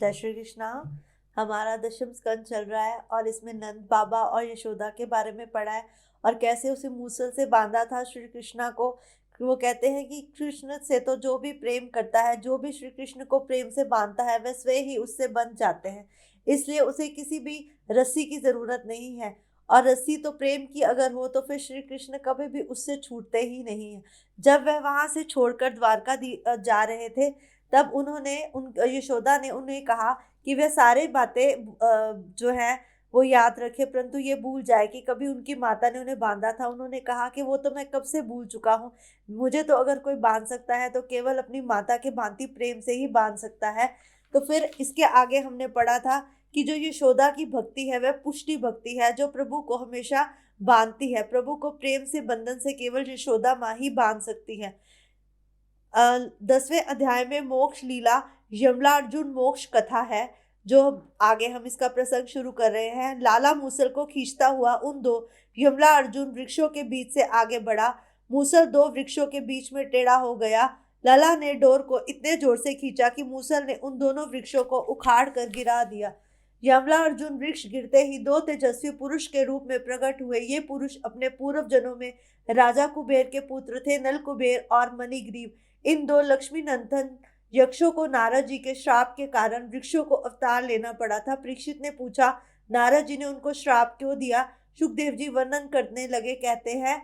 जय श्री कृष्णा। हमारा दशम स्कंद चल रहा है और इसमें नंद बाबा और यशोदा के बारे में पढ़ा है और कैसे उसे मूसल से बांधा था श्री कृष्णा को। वो कहते हैं कि कृष्ण से तो जो भी प्रेम करता है, जो भी श्री कृष्ण को प्रेम से बांधता है, वह स्वयं ही उससे बंध जाते हैं। इसलिए उसे किसी भी रस्सी की जरूरत नहीं है। और रस्सी तो प्रेम की अगर हो तो फिर श्री कृष्ण कभी भी उससे छूटते ही नहीं है। जब वह वहां से छोड़कर द्वारका जा रहे थे, तब उन्होंने उन यशोदा ने उन्हें कहा कि वह सारी बातें जो है वो याद रखे, परंतु ये भूल जाए कि कभी उनकी माता ने उन्हें बांधा था। उन्होंने कहा कि वो तो मैं कब से भूल चुका हूँ, मुझे तो अगर कोई बांध सकता है तो केवल अपनी माता के भांति प्रेम से ही बांध सकता है। तो फिर इसके आगे हमने पढ़ा था कि जो यशोदा की भक्ति है वह पुष्टि भक्ति है, जो प्रभु को हमेशा बांधती है। प्रभु को प्रेम से बंधन से केवल यशोदा माँ ही बांध सकती है। 10वें अध्याय में मोक्ष लीला यमला अर्जुन मोक्ष कथा है, जो आगे हम इसका प्रसंग शुरू कर रहे हैं। लाला मूसल को खींचता हुआ उन दो यमला अर्जुन वृक्षों के बीच से आगे बढ़ा। मूसल दो वृक्षों के बीच में टेढ़ा हो गया। लाला ने डोर को इतने जोर से खींचा कि मूसल ने उन दोनों वृक्षों को उखाड़ कर गिरा दिया। यमला अर्जुन वृक्ष गिरते ही दो तेजस्वी पुरुष के रूप में प्रकट हुए। ये पुरुष अपने पूर्व जन्मों में राजा कुबेर के पुत्र थे, नल कुबेर और मणिग्रीव। इन दो लक्ष्मी नंदन यक्षों को नारद जी के श्राप के कारण वृक्षों को अवतार लेना पड़ा था। परीक्षित ने पूछा, नारद जी ने उनको श्राप क्यों दिया? सुखदेव जी वर्णन करने लगे, कहते हैं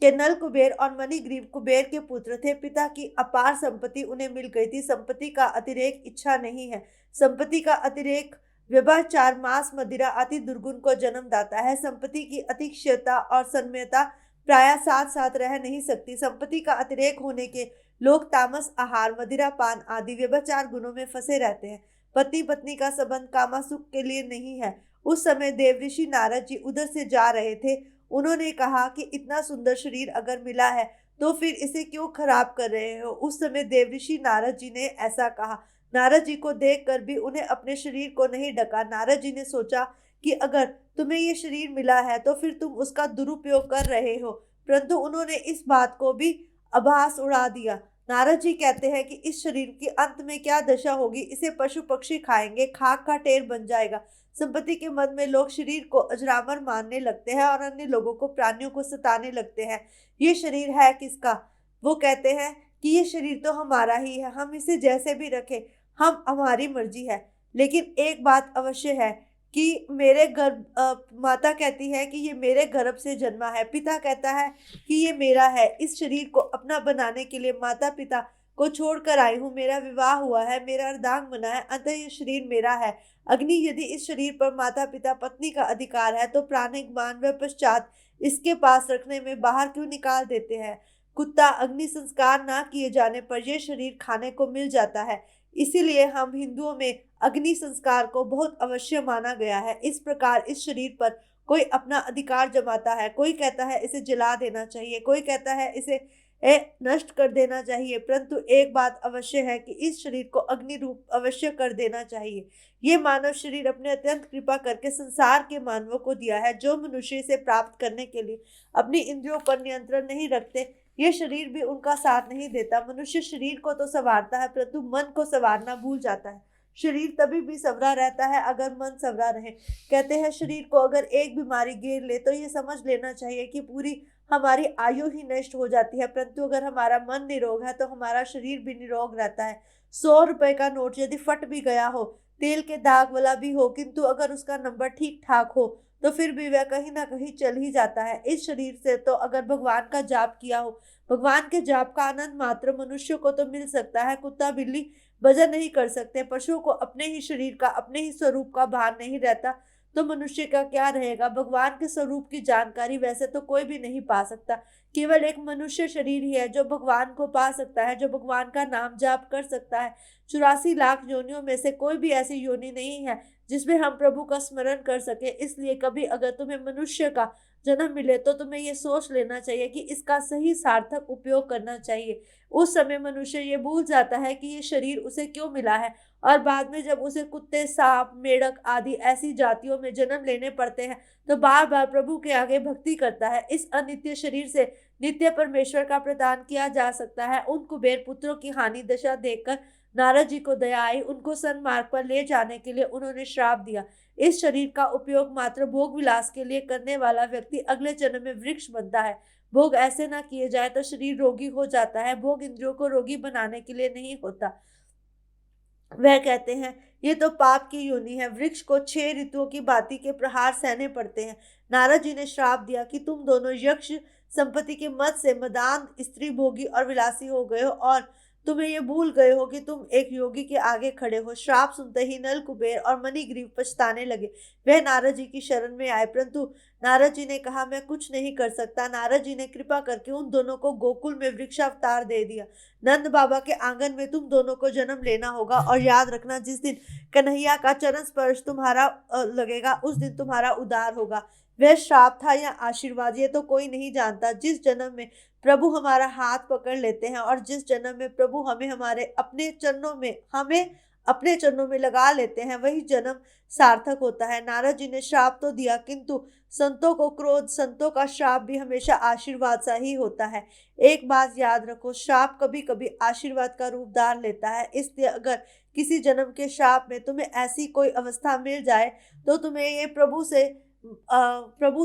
कि नल कुबेर और मणिग्रीव कुबेर के पुत्र थे। पिता की अपार संपत्ति उन्हें मिल गई थी। संपत्ति का अतिरेक इच्छा नहीं है। संपत्ति का अतिरेक व्यभिचार, मांस, मदिरा अति दुर्गुण को जन्म दाता है। संपत्ति की अतिशयता और सन्मयता प्राय साथ साथ रह नहीं सकती। संपत्ति का अतिरेक होने के लोग तामस आहार, मदिरा पान आदि व्यभिचार गुणों में फंसे रहते हैं। पति पत्नी का संबंध कामासुख के लिए नहीं है। उस समय देवऋषि नारद जी उधर से जा रहे थे। उन्होंने कहा कि इतना सुंदर शरीर अगर मिला है तो फिर इसे क्यों खराब कर रहे हो? उस समय देवऋषि नारद जी ने ऐसा कहा। नारद जी को देखकर भी उन्हें अपने शरीर को नहीं ढका। नारद जी ने सोचा कि अगर तुम्हें ये शरीर मिला है तो फिर तुम उसका दुरुपयोग कर रहे हो, परंतु उन्होंने इस बात को भी आभास उड़ा दिया। नारद जी कहते हैं कि इस शरीर की अंत में क्या दशा होगी, इसे पशु पक्षी खाएंगे, खाक का ढेर बन जाएगा। संपत्ति के मद में लोग शरीर को अजरामर मानने लगते हैं और अन्य लोगों को, प्राणियों को सताने लगते हैं। ये शरीर है किसका? वो कहते हैं कि ये शरीर तो हमारा ही है, हम इसे जैसे भी रखें, हम हमारी मर्जी है। लेकिन एक बात अवश्य है कि मेरे गर्भ माता कहती है कि ये मेरे गर्भ से जन्मा है। पिता कहता है कि ये मेरा है। इस शरीर को अपना बनाने के लिए माता पिता को छोड़कर आई हूँ। मेरा विवाह हुआ है, मेरा अर्धांग बना है, अतः ये शरीर मेरा है। अग्नि यदि इस शरीर पर माता पिता पत्नी का अधिकार है तो प्राणिक मान व पश्चात इसके पास रखने में बाहर क्यों निकाल देते हैं? कुत्ता अग्नि संस्कार ना किए जाने पर यह शरीर खाने को मिल जाता है। इसीलिए हम हिंदुओं में अग्नि संस्कार को बहुत अवश्य माना गया है। इस प्रकार इस शरीर पर कोई अपना अधिकार जमाता है। कोई कहता है इसे जला देना चाहिए, कोई कहता है इसे नष्ट कर देना चाहिए, परंतु एक बात अवश्य है कि इस शरीर को अग्नि रूप अवश्य कर देना चाहिए। ये मानव शरीर अपने अत्यंत कृपा करके संसार के मानवों को दिया है, जो मनुष्य इसे प्राप्त करने के लिए अपनी इंद्रियों पर नियंत्रण नहीं रखते। ये शरीर भी उनका साथ नहीं देता। मनुष्य शरीर को तो संवारता है, परंतु मन को संवारना भूल जाता है। शरीर तभी भी संवरा रहता है अगर मन संवरा रहे। कहते हैं शरीर को अगर एक बीमारी घेर ले तो ये समझ लेना चाहिए कि पूरी हमारी आयु ही नष्ट हो जाती है, परंतु अगर हमारा मन निरोग है तो हमारा शरीर भी निरोग रहता है। 100 रुपए का नोट यदि फट भी गया हो, तेल के दाग वाला भी हो, किंतु अगर उसका नंबर ठीक ठाक हो तो फिर भी वह कहीं ना कहीं चल ही जाता है। इस शरीर से तो अगर भगवान का जाप किया हो, भगवान के जाप का आनंद मात्र मनुष्य को तो मिल सकता है। कुत्ता बिल्ली वजन नहीं कर सकते। पशुओं को अपने ही शरीर का, अपने ही स्वरूप का भान नहीं रहता, तो मनुष्य का क्या रहेगा? भगवान के स्वरूप की जानकारी वैसे तो कोई भी नहीं पा सकता। केवल एक मनुष्य शरीर ही है जो भगवान को पा सकता है, जो भगवान का नाम जाप कर सकता है। 84 लाख योनियों में से कोई भी ऐसी योनि नहीं है जिसमें हम प्रभु का स्मरण कर सके। इसलिए कभी अगर तुम्हें मनुष्य का जन्म मिले तो तुम्हें ये सोच लेना चाहिए कि इसका सही सार्थक उपयोग करना चाहिए। उस समय मनुष्य ये भूल जाता है कि ये शरीर उसे क्यों मिला है, और बाद में जब उसे कुत्ते, सांप, मेढक आदि ऐसी जातियों में जन्म लेने पड़ते हैं तो बार बार प्रभु के आगे भक्ति करता है। इस अनित्य शरीर से नित्य परमेश्वर का प्रदान किया जा सकता है। उन कुबेर पुत्रों की हानि दशा देखकर नारद जी को दया आई, उनको सन्मार्ग पर ले जाने के लिए उन्होंने श्राप दिया। इस शरीर का उपयोग मात्र भोग विलास के लिए करने वाला व्यक्ति अगले जन्म में वृक्ष बनता है। भोग ऐसे ना किए जाए तो शरीर रोगी हो जाता है। भोग इंद्रियों को रोगी बनाने के लिए नहीं होता। वह कहते हैं, ये तो पाप की योनि है। वृक्ष को 6 ऋतुओं की बाती के प्रहार सहने पड़ते हैं। नारद जी ने श्राप दिया कि तुम दोनों यक्ष संपत्ति के मद से मदान, स्त्री भोगी और विलासी हो गए हो, और तुम्हें ये भूल गए हो कि तुम एक योगी के आगे खड़े हो। श्राप सुनते ही नल, कुबेर और मणिग्रीव पछताने लगे। वह नारद जी की शरण में आए, परंतु नारद जी ने कहा, मैं कुछ नहीं कर सकता। नारद जी ने कृपा करके उन दोनों को गोकुल में वृक्षावतार दे दिया। नंद बाबा के आंगन में तुम दोनों को जन्म लेना होगा, और याद रखना, जिस दिन कन्हैया का चरण स्पर्श तुम्हारा लगेगा, उस दिन तुम्हारा उद्धार होगा। वह श्राप था या आशीर्वाद, ये तो कोई नहीं जानता। जिस जन्म में प्रभु हमारा हाथ पकड़ लेते हैं और जिस जन्म में प्रभु हमें अपने चरणों में लगा लेते हैं, वही जन्म सार्थक होता है। नारद जी ने श्राप तो दिया, किंतु संतों को क्रोध, संतों का श्राप भी हमेशा आशीर्वाद सा ही होता है। एक बात याद रखो, श्राप कभी कभी आशीर्वाद का रूप धार लेता है। इसलिए अगर किसी जन्म के श्राप में तुम्हें ऐसी कोई अवस्था मिल जाए तो तुम्हें ये प्रभु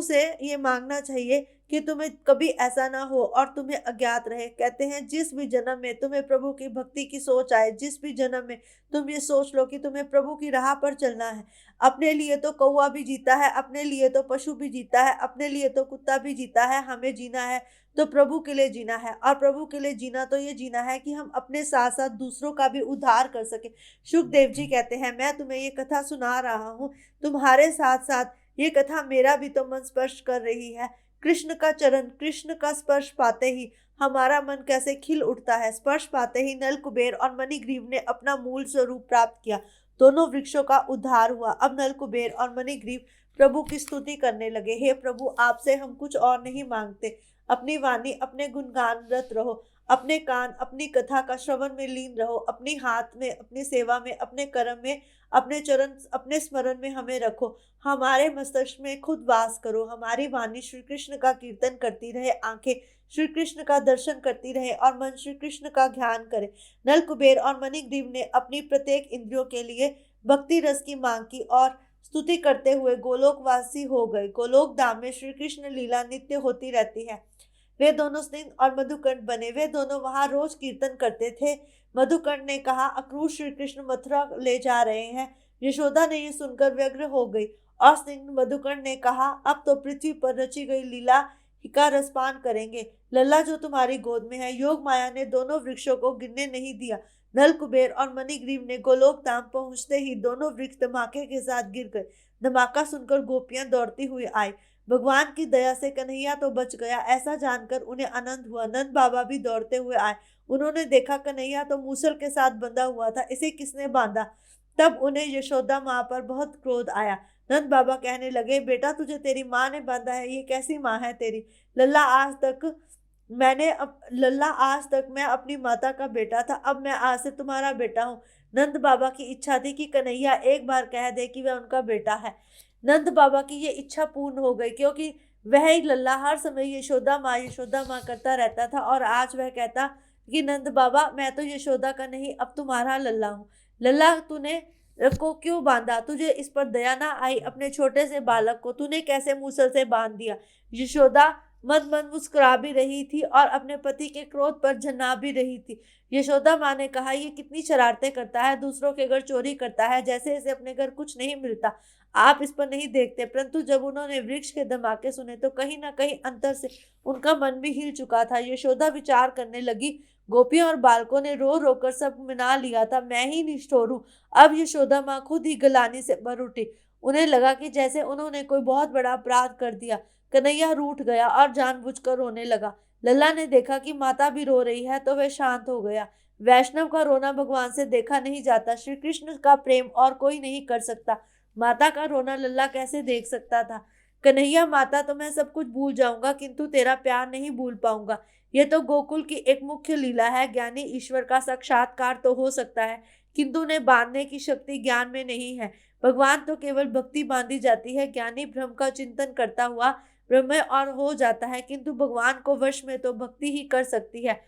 से ये मांगना चाहिए कि तुम्हें कभी ऐसा ना हो और तुम्हें अज्ञात रहे। कहते हैं, जिस भी जन्म में तुम्हें प्रभु की भक्ति की सोच आए, जिस भी जन्म में तुम ये सोच लो कि तुम्हें प्रभु की राह पर चलना है, अपने लिए तो कौवा भी जीता है, अपने लिए तो पशु भी जीता है, अपने लिए तो कुत्ता भी जीता है, हमें जीना है तो प्रभु के लिए जीना है। और प्रभु के लिए जीना तो ये जीना है कि हम अपने साथ साथ दूसरों का भी उद्धार कर सके। सुखदेव जी कहते हैं, मैं तुम्हें ये कथा सुना रहा हूँ, तुम्हारे साथ साथ ये कथा मेरा भी तो मन स्पर्श कर रही है। कृष्ण का चरण, कृष्ण का स्पर्श पाते ही हमारा मन कैसे खिल उठता है। स्पर्श पाते ही नल, कुबेर और मणिग्रीव ने अपना मूल स्वरूप प्राप्त किया। दोनों वृक्षों का उद्धार हुआ। अब नल, कुबेर और मणिग्रीव प्रभु की स्तुति करने लगे। हे प्रभु, आपसे हम कुछ और नहीं मांगते। अपनी वाणी अपने गुणगानरत रहो, अपने कान अपनी कथा का श्रवण में लीन रहो, अपने हाथ में अपनी सेवा में, अपने कर्म में, अपने चरण अपने स्मरण में हमें रखो। हमारे मस्तिष्क में खुद वास करो। हमारी वाणी श्री कृष्ण का कीर्तन करती रहे, आंखें श्री कृष्ण का दर्शन करती रहे और मन श्री कृष्ण का ध्यान करे। नल, कुबेर और मणिग्रीव ने अपनी प्रत्येक इंद्रियों के लिए भक्ति रस की मांग की और स्तुति करते हुए गोलोकवासी हो गए। गोलोक धाम में श्री कृष्ण लीला नित्य होती रहती है। वे दोनों स्निग्ध और मधुकंठ बने। वे दोनों वहां रोज कीर्तन करते थे। मधुकंठ ने कहा, अक्रूर श्री कृष्ण मथुरा ले जा रहे हैं। यशोदा ने यह सुनकर व्यग्र हो गई और स्निग्ध मधुकंठ ने कहा, अब तो पृथ्वी पर रची गई लीला का रसपान करेंगे। लल्ला जो तुम्हारी गोद में है। योग माया ने दोनों वृक्षों को गिरने नहीं दिया। नल, कुबेर और मणिग्रीव ने गोलोक धाम पहुंचते ही दोनों वृक्ष धमाके के साथ गिर गए। धमाका सुनकर गोपियां दौड़ती हुई आई। भगवान की दया से कन्हैया तो बच गया, ऐसा जानकर उन्हें आनंद हुआ। नंद बाबा भी दौड़ते हुए आए। उन्होंने देखा कन्हैया तो मूसल के साथ बंधा हुआ था। इसे किसने बांधा? तब उन्हें यशोदा माँ पर बहुत क्रोध आया। नंद बाबा कहने लगे, बेटा, तुझे तेरी माँ ने बांधा है। ये कैसी माँ है तेरी? लल्ला, आज तक मैं अपनी माता का बेटा था, अब मैं आज से तुम्हारा बेटा हूँ। नंद बाबा की इच्छा थी कि कन्हैया एक बार कह दे कि वह उनका बेटा है। नंद बाबा की ये इच्छा पूर्ण हो गई, क्योंकि वह ही लल्ला हर समय यशोदा माँ करता रहता था। और आज वह कहता कि नंद बाबा, मैं तो यशोदा का नहीं, अब तुम्हारा लल्ला हूँ। लल्ला, तूने को क्यों बांधा? तुझे इस पर दया ना आई? अपने छोटे से बालक को तूने कैसे मूसल से बांध दिया? यशोदा मन मन मुस्कुरा भी रही थी और अपने पति के क्रोध पर झन्ना भी रही थी। यशोदा माँ ने कहा, ये कितनी शरारतें करता है, दूसरों के घर चोरी करता है, जैसे इसे अपने घर कुछ नहीं मिलता। आप इस पर नहीं देखते। परंतु जब उन्होंने वृक्ष के धमाके सुने तो कहीं ना कहीं अंतर से उनका मन भी हिल चुका था। यशोदा विचार करने लगी, गोपियों और बालकों ने रो रो कर सब मना लिया था, मैं ही निष्ठुर हूँ। अब यशोदा माँ खुद ही गलानी से भर उठी। उन्हें लगा कि जैसे उन्होंने कोई बहुत बड़ा अपराध कर दिया। कन्हैया रूठ गया और जानबूझकर रोने लगा। लल्ला ने देखा कि माता भी रो रही है तो वह शांत हो गया। वैष्णव का रोना भगवान से देखा नहीं जाता। श्री कृष्ण का प्रेम और कोई नहीं कर सकता। माता का रोना लल्ला कैसे देख सकता था? कन्हैया, माता, तो मैं सब कुछ भूल जाऊंगा, किंतु तेरा प्यार नहीं भूल पाऊंगा। यह तो गोकुल की एक मुख्य लीला है। ज्ञानी ईश्वर का साक्षात्कार तो हो सकता है, किंतु उन्हें बांधने की शक्ति ज्ञान में नहीं है। भगवान तो केवल भक्ति बांधी जाती है। ज्ञानी ब्रह्म का चिंतन करता हुआ ब्रह्म और हो जाता है, किंतु भगवान को वश में तो भक्ति ही कर सकती है।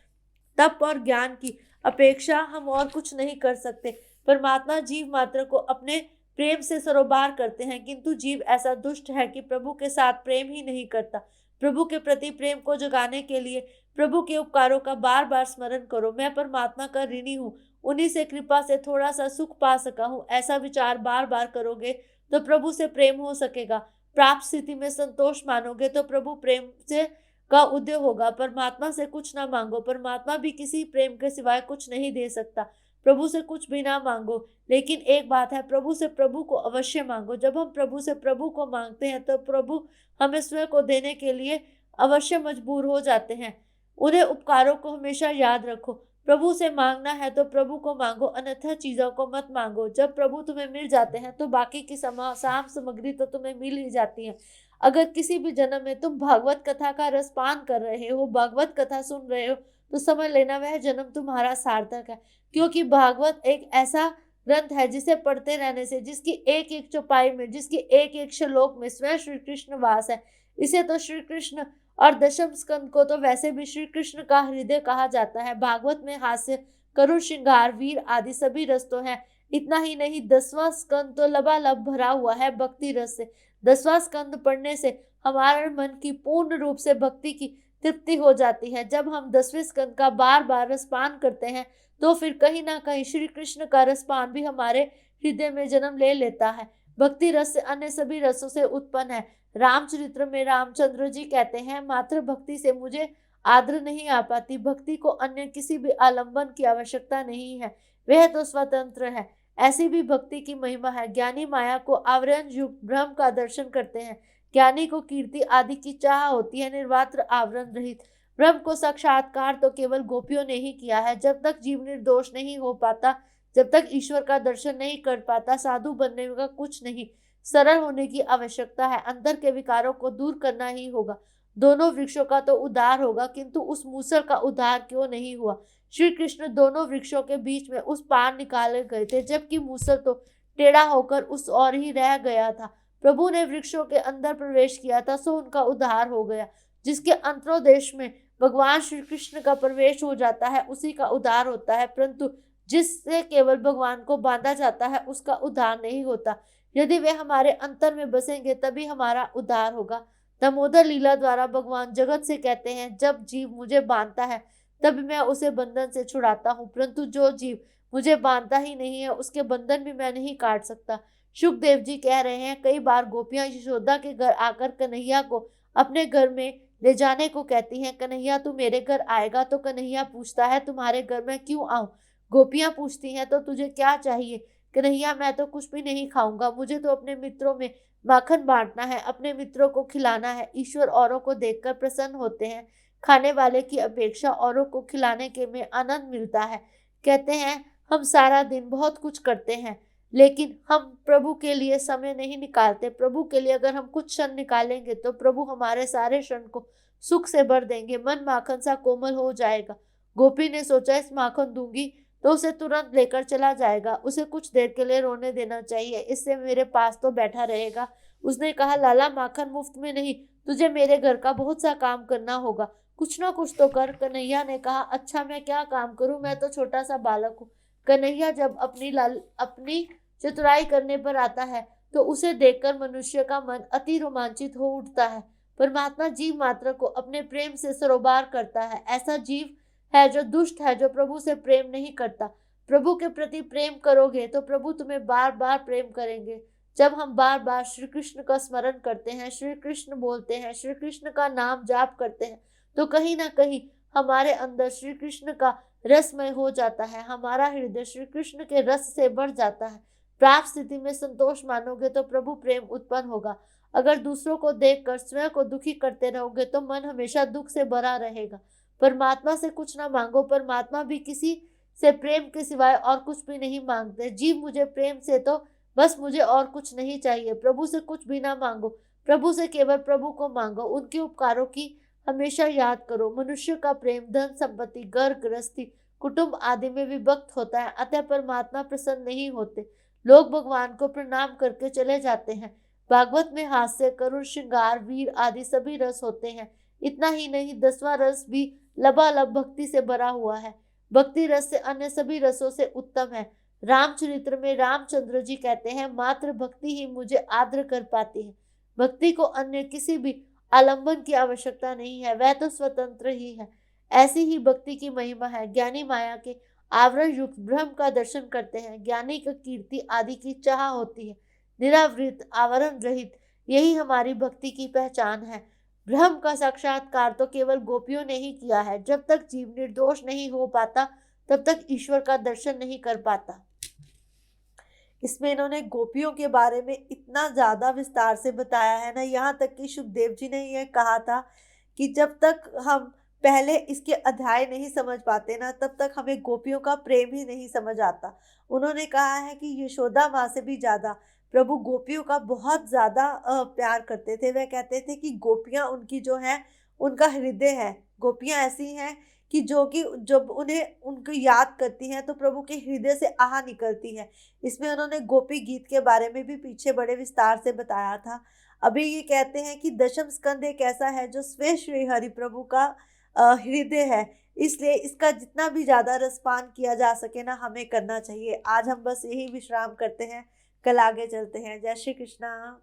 तप और ज्ञान की अपेक्षा हम और कुछ नहीं कर सकते। परमात्मा जीव मात्र को अपने प्रेम से सरोबार करते हैं, किंतु जीव ऐसा दुष्ट है कि प्रभु के साथ प्रेम ही नहीं करता। प्रभु के प्रति प्रेम को जगाने के लिए प्रभु के उपकारों का बार बार स्मरण करो। मैं परमात्मा का ऋणी हूँ, उन्हीं से कृपा से थोड़ा सा सुख पा सका हूँ, ऐसा विचार बार बार करोगे तो प्रभु से प्रेम हो सकेगा। प्राप्त स्थिति में संतोष मानोगे तो प्रभु प्रेम से का उदय होगा। परमात्मा से कुछ ना मांगो, परमात्मा भी किसी प्रेम के सिवाय कुछ नहीं दे सकता। प्रभु से कुछ भी ना मांगो, लेकिन एक बात है, प्रभु से प्रभु को अवश्य मांगो। जब हम प्रभु से प्रभु को मांगते हैं तो प्रभु हमें स्वयं को देने के लिए अवश्य मजबूर हो जाते हैं। उन्हें उपकारों को हमेशा याद रखो। प्रभु से मांगना है तो प्रभु को मांगो, अन्यथा चीजों को मत मांगो। जब प्रभु तुम्हें मिल जाते हैं तो बाकी की साम सामग्री तो तुम्हें मिल ही जाती है। अगर किसी भी जन्म में तुम भागवत कथा का रसपान कर रहे हो, भागवत कथा सुन रहे हो, तो समझ लेना वह जन्म तुम्हारा सार्थक है। क्योंकि भागवत एक ऐसा ग्रंथ है जिसे पढ़ते रहने से, जिसकी एक एक चौपाई में, जिसकी एक एक श्लोक में स्वयं श्री कृष्ण वास है। इसे तो श्री कृष्ण और दशम स्कंद को तो वैसे भी श्री कृष्ण का हृदय कहा जाता है। भागवत में हास्य, करुण, श्रृंगार, वीर आदि सभी रस तो है। इतना ही नहीं, 10वां स्कंद तो लबालब भरा हुआ है भक्ति रस से। 10वां स्कंद पढ़ने से हमारे मन की पूर्ण रूप से भक्ति की तृप्ति हो जाती है। जब हम 10वें स्कंद का बार बार रसपान करते हैं तो फिर कहीं ना कहीं श्री कृष्ण का रसपान भी हमारे हृदय में जन्म ले लेता है। भक्ति रस से अन्य सभी रसों से उत्पन्न है। रामचरित्र में रामचंद्र जी कहते हैं, मात्र भक्ति से मुझे आदर नहीं आ पाती। भक्ति को अन्य किसी भी आलंबन की आवश्यकता नहीं है, वह तो स्वतंत्र है। ऐसी भी भक्ति की महिमा है। ज्ञानी माया को आवरण युक्त ब्रह्म का दर्शन करते हैं। ज्ञानी को कीर्ति आदि की चाह होती है, निर्वात्र आवरण रहित ब्रह्म को साक्षात्कार तो केवल गोपियों ने ही किया है। जब तक जीव निर्दोष नहीं हो पाता, जब तक ईश्वर का दर्शन नहीं कर पाता, साधु बनने का कुछ नहीं, सरल होने की आवश्यकता है। अंदर के विकारों को दूर करना ही होगा। दोनों वृक्षों का तो उद्धार होगा, किंतु उस मूसल का उद्धार क्यों नहीं हुआ? श्री कृष्ण दोनों वृक्षों के बीच में उस पार निकाले गए थे, जबकि मूसल तो टेढ़ा होकर उस ओर ही रह गया था। प्रभु ने वृक्षों के अंदर प्रवेश किया था, सो उनका उद्धार हो गया। जिसके अंतरोदेश में भगवान श्री कृष्ण का प्रवेश हो जाता है, उसी का उद्धार होता है, परंतु जिससे केवल भगवान को बांधा जाता है उसका उद्धार नहीं होता। यदि वे हमारे अंतर में बसेंगे तभी हमारा उद्धार होगा। दामोदर लीला द्वारा भगवान जगत से कहते हैं, जब जीव मुझे बांधता है तब मैं उसे बंधन से छुड़ाता हूँ, परंतु जो जीव मुझे बांधता ही नहीं है उसके बंधन भी मैं नहीं काट सकता। सुखदेव जी कह रहे हैं, कई बार गोपियां यशोदा के घर आकर कन्हैया को अपने घर में ले जाने को कहती हैं। कन्हैया तू मेरे घर आएगा? तो कन्हैया पूछता है, तुम्हारे घर में क्यों आऊं? गोपियां पूछती हैं, तो तुझे क्या चाहिए? कन्हैया, मैं तो कुछ भी नहीं खाऊंगा, मुझे तो अपने मित्रों में माखन बांटना है, अपने मित्रों को खिलाना है। ईश्वर औरों को देखकर प्रसन्न होते हैं। खाने वाले की अपेक्षा औरों को खिलाने के में आनंद मिलता है। कहते हैं, हम सारा दिन बहुत कुछ करते हैं, लेकिन हम प्रभु के लिए समय नहीं निकालते। प्रभु के लिए अगर हम कुछ क्षण निकालेंगे तो प्रभु हमारे सारे क्षण को सुख से भर देंगे। मन माखन सा कोमल हो जाएगा। गोपी ने सोचा, इस माखन दूंगी तो उसे तुरंत लेकर चला जाएगा, उसे कुछ देर के लिए रोने देना चाहिए, इससे मेरे पास तो बैठा रहेगा। उसने कहा, लाला माखन मुफ्त में नहीं, तुझे मेरे घर का बहुत सा काम करना होगा, कुछ ना कुछ तो कर। कन्हैया ने कहा, अच्छा मैं क्या काम करूं, मैं तो छोटा सा बालक हूँ। कन्हैया जब अपनी चतुराई करने पर आता है तो उसे देखकर मनुष्य का मन अति रोमांचित हो उठता है। परमात्मा जीव मात्र को अपने प्रेम से सरोबार करता है। ऐसा जीव है जो दुष्ट है, जो प्रभु से प्रेम नहीं करता। प्रभु के प्रति प्रेम करोगे तो प्रभु तुम्हें बार बार प्रेम करेंगे। जब हम बार बार श्री कृष्ण का स्मरण करते हैं, श्री कृष्ण बोलते हैं, श्री कृष्ण का नाम जाप करते हैं, तो कहीं ना कहीं हमारे अंदर श्री कृष्ण का रसमय हो जाता है। हमारा हृदय श्री कृष्ण के रस से भर जाता है। प्राप्त स्थिति में संतोष मानोगे तो प्रभु प्रेम उत्पन्न होगा। अगर दूसरों को देखकर स्वयं को दुखी करते रहोगे तो मन हमेशा दुख से भरा रहेगा। परमात्मा से कुछ ना मांगो, परमात्मा भी किसी से प्रेम के सिवाय और कुछ भी नहीं मांगते। जीव मुझे प्रेम से तो बस, मुझे और कुछ नहीं चाहिए। प्रभु से कुछ भी ना मांगो, प्रभु से केवल प्रभु को मांगो। उनके उपकारों की हमेशा याद करो। मनुष्य का प्रेम धन संपत्ति, घर गृहस्थी, कुटुंब आदि में विभक्त होता है, अतः परमात्मा प्रसन्न नहीं होते। लोग भगवान को प्रणाम करके चले जाते हैं। भागवत में हास्य, करुण, श्रृंगार, वीर आदि सभी रस होते हैं। इतना ही नहीं, 10वां रस भी लबालब भक्ति से भरा हुआ है। भक्ति रस से अन्य सभी रसों से उत्तम है। रामचरित्र में रामचंद्र जी कहते हैं, मात्र भक्ति ही मुझे आर्द्र कर पाती है। भक्ति को अन्य किसी भी आलंबन की आवश्यकता नहीं है, वह तो स्वतंत्र ही है। ऐसी ही भक्ति की महिमा है। ज्ञानी माया के आवरण युक्त ब्रह्म का दर्शन करते हैं। ज्ञानी का कीर्ति आदि की चाह होती है। निरावृत, आवरण रहित, यही हमारी भक्ति की पहचान है। ब्रह्म का साक्षात्कार तो केवल गोपियों ने ही किया है। जब तक जीव निर्दोष नहीं हो पाता, तब तक ईश्वर का दर्शन नहीं कर पाता। इसमें इन्होंने गोपियों के बारे में इतना ज्यादा विस्तार से बताया है ना, यहाँ तक कि शुकदेव जी ने यह कहा था कि जब तक हम पहले इसके अध्याय नहीं समझ पाते ना, तब तक हमें गोपियों का प्रेम ही नहीं समझ आता। उन्होंने कहा है कि यशोदा माँ से भी ज्यादा प्रभु गोपियों का बहुत ज्यादा प्यार करते थे। वह कहते थे कि गोपियां उनकी जो है, उनका हृदय है। गोपियां ऐसी हैं कि जो कि जब उन्हें उनको याद करती हैं तो प्रभु के हृदय से आह निकलती है। इसमें उन्होंने गोपी गीत के बारे में भी पीछे बड़े विस्तार से बताया था। अभी ये कहते हैं कि दशम स्कंद एक ऐसा है जो स्वयं श्री हरि प्रभु का हृदय है। इसलिए इसका जितना भी ज्यादा रसपान किया जा सके ना, हमें करना चाहिए। आज हम बस यही विश्राम करते हैं, कल आगे चलते हैं। जय श्री कृष्णा।